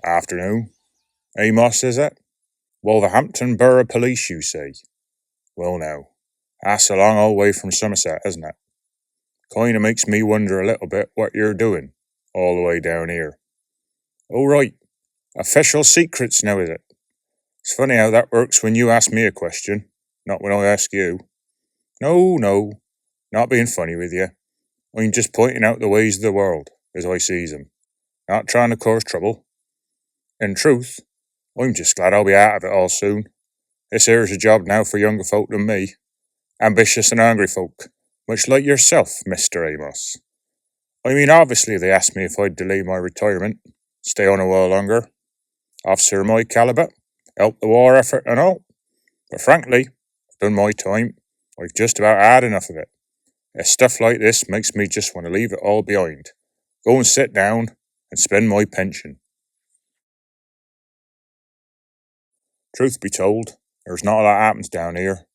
Afternoon. Amos, is it? Wolverhampton Borough Police, you say? Well now, that's a long old way from Somerset, isn't it? Kinda makes me wonder a little bit what you're doing, all the way down here. Oh right, official secrets now, is it? It's funny how that works when you ask me a question, not when I ask you. No, not being funny with you. I'm just pointing out the ways of the world, as I sees 'em. Not trying to cause trouble. In truth, I'm just glad I'll be out of it all soon. This here's a job now for younger folk than me. Ambitious and hungry folk, much like yourself, Mr. Amos. I mean, obviously they asked me if I'd delay my retirement, stay on a while longer. Officer of my calibre, help the war effort and all. But frankly, I've done my time. I've just about had enough of it. Stuff like this makes me just want to leave it all behind. Go and sit down and spend my pension. Truth be told, there's not a lot happens down here.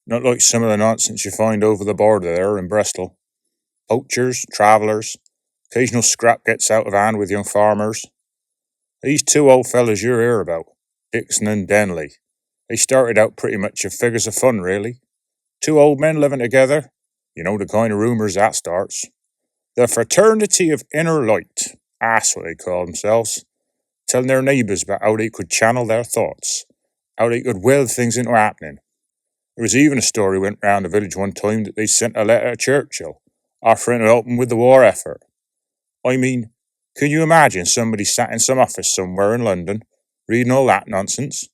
Not like some of the nonsense you find over the border there in Bristol. Poachers, travellers, occasional scrap gets out of hand with young farmers. These two old fellas you hear about, Dixon and Denley, they started out pretty much as figures of fun, really. Two old men living together, you know the kind of rumours that starts. The Fraternity of Inner Light, that's what they call themselves, telling their neighbours about how they could channel their thoughts, how they could will things into happening. There was even a story went round the village one time that they sent a letter to Churchill, offering to help him with the war effort. I mean, can you imagine somebody sat in some office somewhere in London, reading all that nonsense?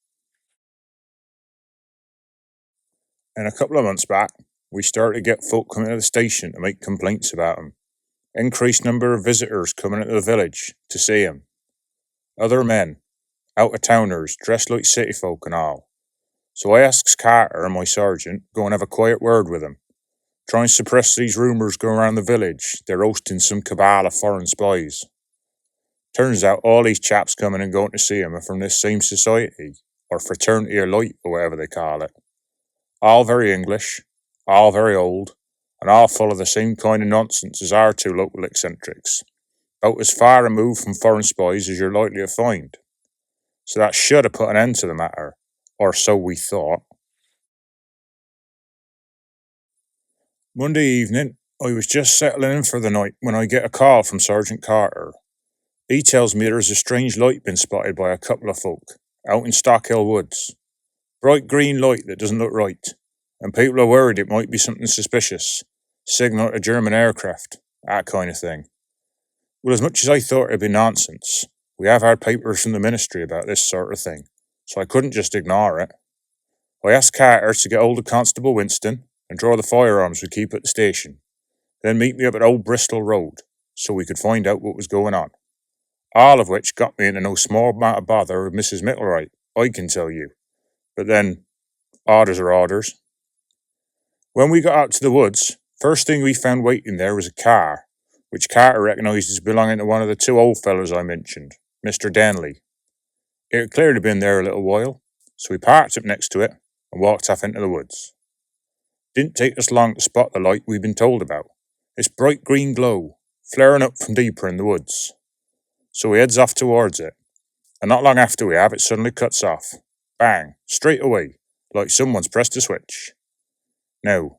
And a couple of months back, we started to get folk coming to the station to make complaints about him. Increased number of visitors coming into the village to see him. Other men, out-of-towners, dressed like city folk and all. So I asks Carter and my sergeant, go and have a quiet word with him. Try and suppress these rumours going around the village, they're hosting some cabal of foreign spies. Turns out all these chaps coming and going to see him are from this same society, or Fraternity of Light, or whatever they call it. All very English, all very old, and all full of the same kind of nonsense as our two local eccentrics. About as far removed from foreign spies as you're likely to find. So that should have put an end to the matter, or so we thought. Monday evening, I was just settling in for the night when I get a call from Sergeant Carter. He tells me there's a strange light been spotted by a couple of folk, out in Stockhill Woods. Bright green light that doesn't look right, and people are worried it might be something suspicious, signal to German aircraft, that kind of thing. Well, as much as I thought it'd be nonsense, we have had papers from the ministry about this sort of thing, so I couldn't just ignore it. I asked Carter to get hold of Constable Winston and draw the firearms we keep at the station, then meet me up at Old Bristol Road, so we could find out what was going on. All of which got me into no small amount of bother with Mrs. Micklewright, I can tell you. But then, orders are orders. When we got out to the woods, first thing we found waiting there was a car, which Carter recognised as belonging to one of the two old fellows I mentioned, Mr. Denley. It had clearly been there a little while, so we parked up next to it and walked off into the woods. Didn't take us long to spot the light we'd been told about. This bright green glow, flaring up from deeper in the woods. So we heads off towards it, and not long after we have, it suddenly cuts off. Bang, straight away, like someone's pressed a switch. Now,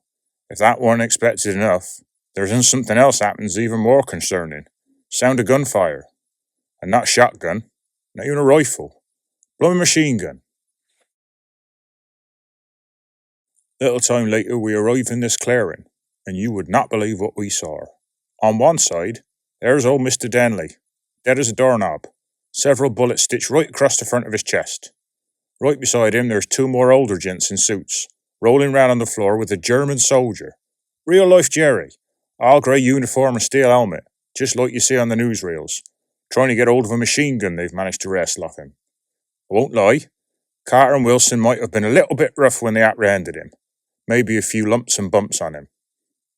if that weren't expected enough, there's something else happens even more concerning. Sound of gunfire. And not shotgun, not even a rifle. Blowing machine gun. Little time later we arrive in this clearing, and you would not believe what we saw. On one side, there's old Mr. Denley, dead as a doorknob, several bullets stitched right across the front of his chest. Right beside him there's two more older gents in suits, rolling round on the floor with a German soldier. Real life Jerry, all grey uniform and steel helmet, just like you see on the newsreels, trying to get hold of a machine gun they've managed to wrestle off him. I won't lie, Carter and Wilson might have been a little bit rough when they apprehended him. Maybe a few lumps and bumps on him.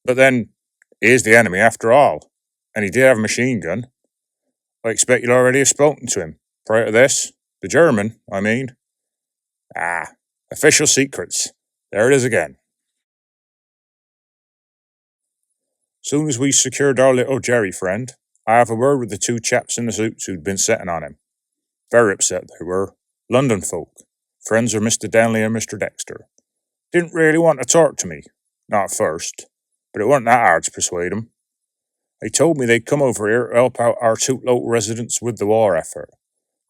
But then, here's the enemy after all, and he did have a machine gun. I expect you'll already have spoken to him, prior to this. The German, I mean. Official secrets. There it is again. Soon as we secured our little Jerry friend, I have a word with the two chaps in the suits who'd been sitting on him. Very upset they were. London folk, friends of Mr. Denley and Mr. Dexter. Didn't really want to talk to me, not at first, but it wasn't that hard to persuade 'em. They told me they'd come over here to help out our two local residents with the war effort,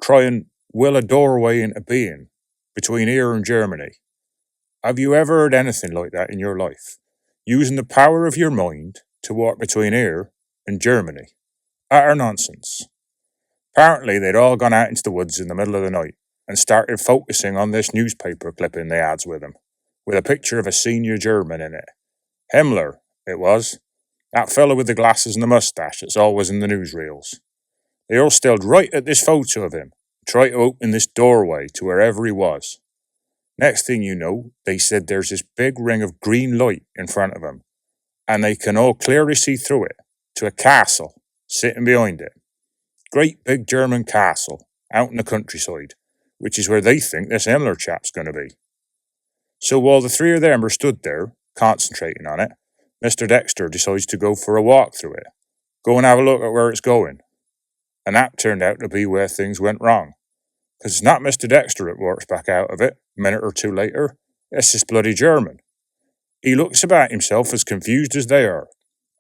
try and will a doorway into being between here and Germany. Have you ever heard anything like that in your life? Using the power of your mind to walk between here and Germany? Utter nonsense. Apparently, they'd all gone out into the woods in the middle of the night and started focusing on this newspaper clipping they had with them, with a picture of a senior German in it. Himmler, it was. That fellow with the glasses and the moustache that's always in the newsreels. They all stared right at this photo of him, tried to open this doorway to wherever he was. Next thing you know, they said there's this big ring of green light in front of them, and they can all clearly see through it to a castle sitting behind it. Great big German castle out in the countryside, which is where they think this Himmler chap's going to be. So while the three of them are stood there, concentrating on it, Mr. Dexter decides to go for a walk through it, go and have a look at where it's going. And that turned out to be where things went wrong. Because it's not Mr. Dexter that walks back out of it a minute or two later, it's this bloody German. He looks about himself as confused as they are,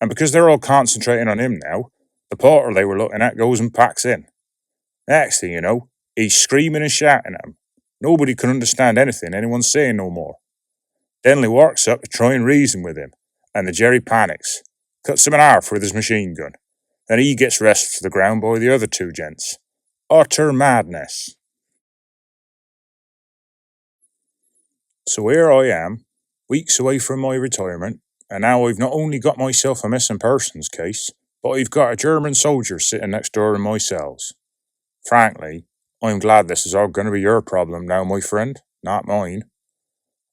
and because they're all concentrating on him now, the porter they were looking at goes and packs in. Next thing you know, he's screaming and shouting at him. Nobody can understand anything anyone's saying no more. Denley walks up to try and reason with him, and the Jerry panics, cuts him in half with his machine gun. Then he gets wrestled to the ground by the other two gents. Utter madness. So here I am, weeks away from my retirement, and now I've not only got myself a missing persons case, but I've got a German soldier sitting next door in my cells. Frankly, I'm glad this is all going to be your problem now, my friend, not mine.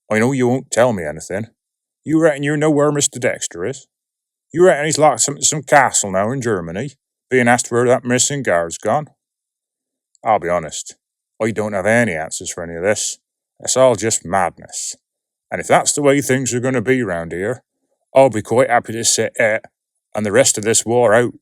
I know you won't tell me anything. You reckon you know where Mr. Dexter is? You reckon he's locked up in some castle now in Germany, being asked where that missing guard's gone? I'll be honest, I don't have any answers for any of this. It's all just madness. And if that's the way things are going to be round here, I'll be quite happy to sit it and the rest of this war out.